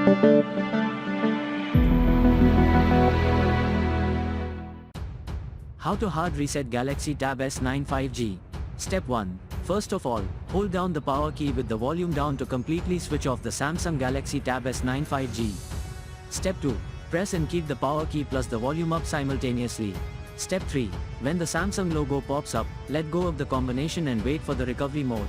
How to hard reset Galaxy Tab S9 5G. Step 1. First of all, hold down the power key with the volume down to completely switch off the Samsung Galaxy Tab S9 5G. Step 2. Press and keep the power key plus the volume up simultaneously. Step 3. When the Samsung logo pops up, let go of the combination and wait for the recovery mode.